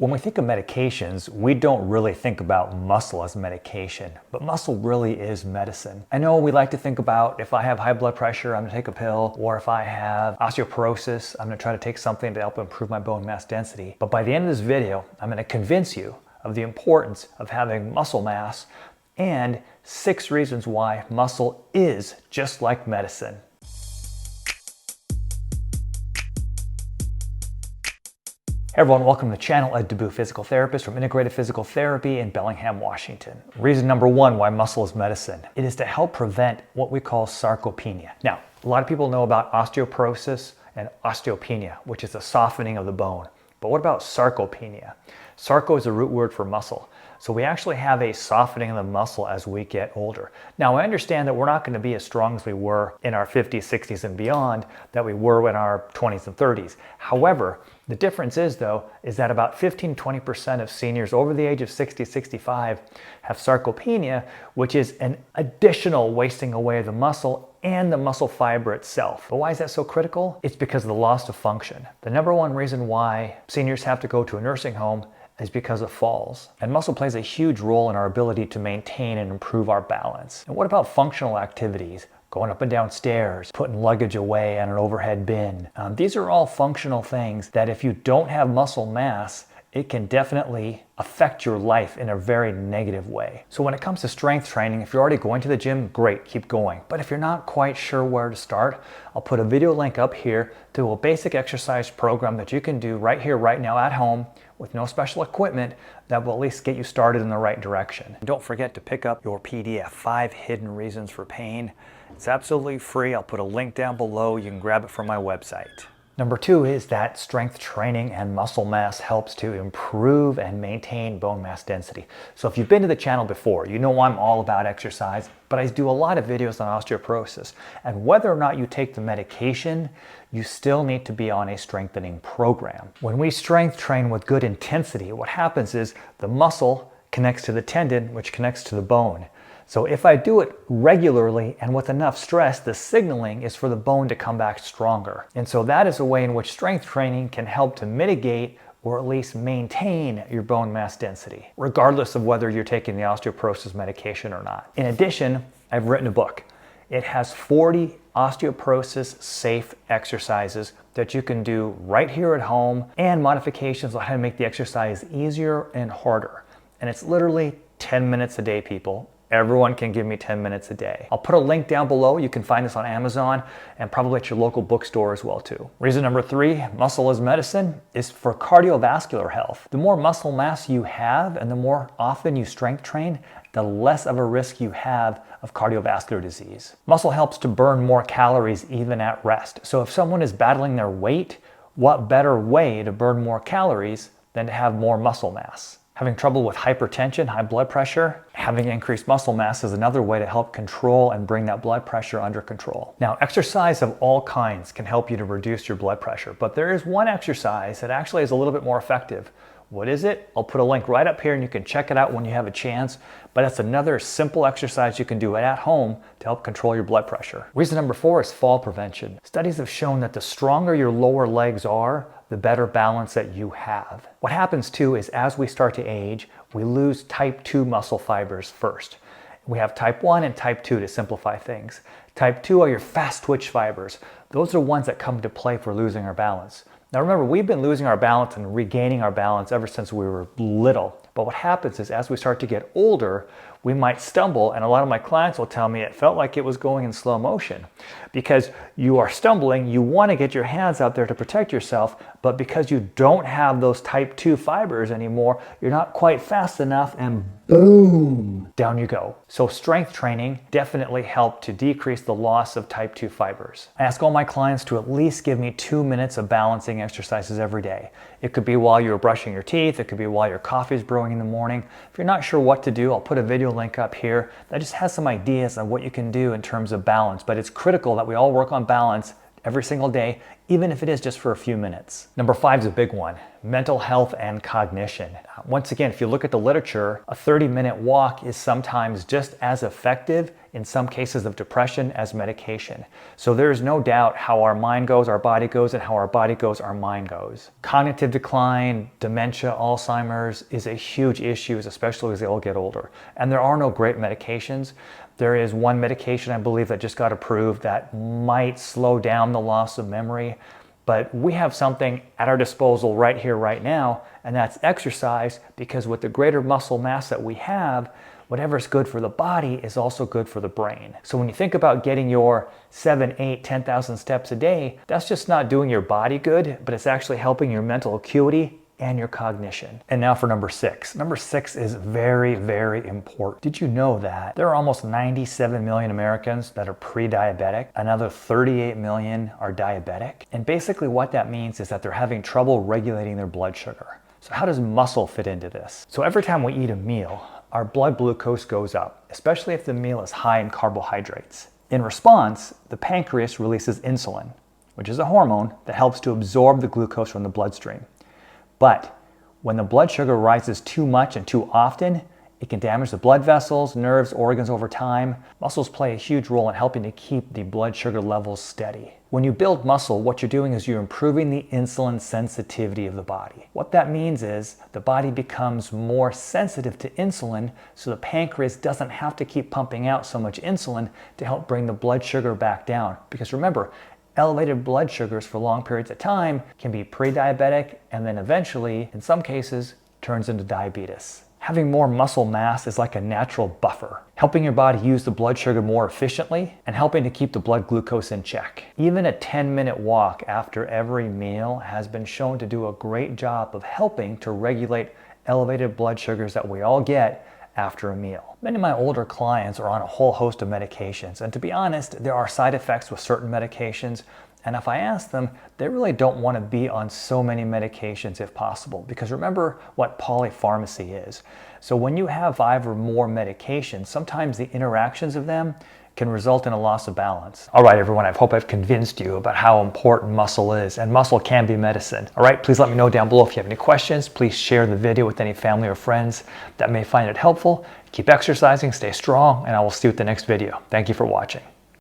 When we think of medications, we don't really think about muscle as medication, but muscle really is medicine. I know we like to think about if I have high blood pressure, I'm gonna take a pill, or if I have osteoporosis, I'm gonna try to take something to help improve my bone mass density. But by the end of this video, I'm gonna convince you of the importance of having muscle mass and 6 reasons why muscle is just like medicine. Hey everyone, welcome to the channel. Ed Deboo, physical therapist from Integrated Physical Therapy in Bellingham, Washington. Reason number 1 why muscle is medicine. It is to help prevent what we call sarcopenia. Now, a lot of people know about osteoporosis and osteopenia, which is a softening of the bone. But what about sarcopenia? Sarco is a root word for muscle. So we actually have a softening of the muscle as we get older. Now I understand that we're not going to be as strong as we were in our 50s, 60s and beyond that we were in our 20s and 30s. However, the difference is that about 15-20% of seniors over the age of 60, 65 have sarcopenia, which is an additional wasting away of the muscle and the muscle fiber itself. But why is that so critical? It's because of the loss of function. The number 1 reason why seniors have to go to a nursing home is because of falls. And muscle plays a huge role in our ability to maintain and improve our balance. And what about functional activities? Going up and down stairs, putting luggage away on an overhead bin. These are all functional things that if you don't have muscle mass, it can definitely affect your life in a very negative way. So when it comes to strength training, if you're already going to the gym, great, keep going. But if you're not quite sure where to start, I'll put a video link up here to a basic exercise program that you can do right here, right now at home with no special equipment that will at least get you started in the right direction. And don't forget to pick up your PDF, 5 Hidden Reasons for Pain. It's absolutely free. I'll put a link down below. You can grab it from my website. Number 2 is that strength training and muscle mass helps to improve and maintain bone mass density. So if you've been to the channel before, you know I'm all about exercise, but I do a lot of videos on osteoporosis. And whether or not you take the medication, you still need to be on a strengthening program. When we strength train with good intensity, what happens is the muscle connects to the tendon, which connects to the bone. So if I do it regularly and with enough stress, the signaling is for the bone to come back stronger. And so that is a way in which strength training can help to mitigate or at least maintain your bone mass density, regardless of whether you're taking the osteoporosis medication or not. In addition, I've written a book. It has 40 osteoporosis safe exercises that you can do right here at home and modifications on how to make the exercise easier and harder. And it's literally 10 minutes a day, people. Everyone can give me 10 minutes a day. I'll put a link down below. You can find this on Amazon and probably at your local bookstore as well too. Reason number 3, muscle is medicine, is for cardiovascular health. The more muscle mass you have and the more often you strength train, the less of a risk you have of cardiovascular disease. Muscle helps to burn more calories even at rest. So if someone is battling their weight, what better way to burn more calories than to have more muscle mass? Having trouble with hypertension, high blood pressure, having increased muscle mass is another way to help control and bring that blood pressure under control. Now, exercise of all kinds can help you to reduce your blood pressure, but there is one exercise that actually is a little bit more effective. What is it? I'll put a link right up here and you can check it out when you have a chance, but it's another simple exercise you can do at home to help control your blood pressure. Reason number 4 is fall prevention. Studies have shown that the stronger your lower legs are, the better balance that you have. What happens too is as we start to age, we lose type 2 muscle fibers first. We have type 1 and type 2 to simplify things. Type 2 are your fast twitch fibers. Those are ones that come into play for losing our balance. Now remember, we've been losing our balance and regaining our balance ever since we were little. But what happens is as we start to get older, we might stumble, and a lot of my clients will tell me it felt like it was going in slow motion. Because you are stumbling, you want to get your hands out there to protect yourself, but because you don't have those type 2 fibers anymore, you're not quite fast enough and boom, down you go. So strength training definitely helped to decrease the loss of type 2 fibers. I ask all my clients to at least give me 2 minutes of balancing exercises every day. It could be while you're brushing your teeth, it could be while your coffee is brewing in the morning. If you're not sure what to do, I'll put a video link up here that just has some ideas on what you can do in terms of balance, but it's critical that we all work on balance every single day, even if it is just for a few minutes. Number 5 is a big one. mental health and cognition. Once again, if you look at the literature, a 30-minute walk is sometimes just as effective in some cases of depression as medication. So there is no doubt how our mind goes, our body goes, and how our body goes, our mind goes. Cognitive decline, dementia, Alzheimer's is a huge issue, especially as they all get older. And there are no great medications. There is one medication, I believe, that just got approved that might slow down the loss of memory. But we have something at our disposal right here, right now, and that's exercise, because with the greater muscle mass that we have, whatever's good for the body is also good for the brain. So when you think about getting your 7, 8, 10,000 steps a day, that's just not doing your body good, but it's actually helping your mental acuity and your cognition. And now for number 6. Number 6 is very, very important. Did you know that there are almost 97 million Americans that are pre-diabetic? Another 38 million are diabetic. And basically what that means is that they're having trouble regulating their blood sugar. So how does muscle fit into this? So every time we eat a meal, our blood glucose goes up, especially if the meal is high in carbohydrates. In response, the pancreas releases insulin, which is a hormone that helps to absorb the glucose from the bloodstream. But when the blood sugar rises too much and too often, it can damage the blood vessels, nerves, organs over time. Muscles play a huge role in helping to keep the blood sugar levels steady. When you build muscle, what you're doing is you're improving the insulin sensitivity of the body. What that means is the body becomes more sensitive to insulin, so the pancreas doesn't have to keep pumping out so much insulin to help bring the blood sugar back down. Because remember, elevated blood sugars for long periods of time can be pre-diabetic and then eventually, in some cases, turns into diabetes. Having more muscle mass is like a natural buffer, helping your body use the blood sugar more efficiently and helping to keep the blood glucose in check. Even a 10-minute walk after every meal has been shown to do a great job of helping to regulate elevated blood sugars that we all get after a meal. Many of my older clients are on a whole host of medications, and to be honest, there are side effects with certain medications, and if I ask them, they really don't want to be on so many medications if possible, because remember what polypharmacy is. So when you have 5 or more medications, sometimes the interactions of them can result in a loss of balance. All right, everyone, I hope I've convinced you about how important muscle is, and muscle can be medicine. All right, please let me know down below if you have any questions. Please share the video with any family or friends that may find it helpful. Keep exercising, stay strong, and I will see you at the next video. Thank you for watching.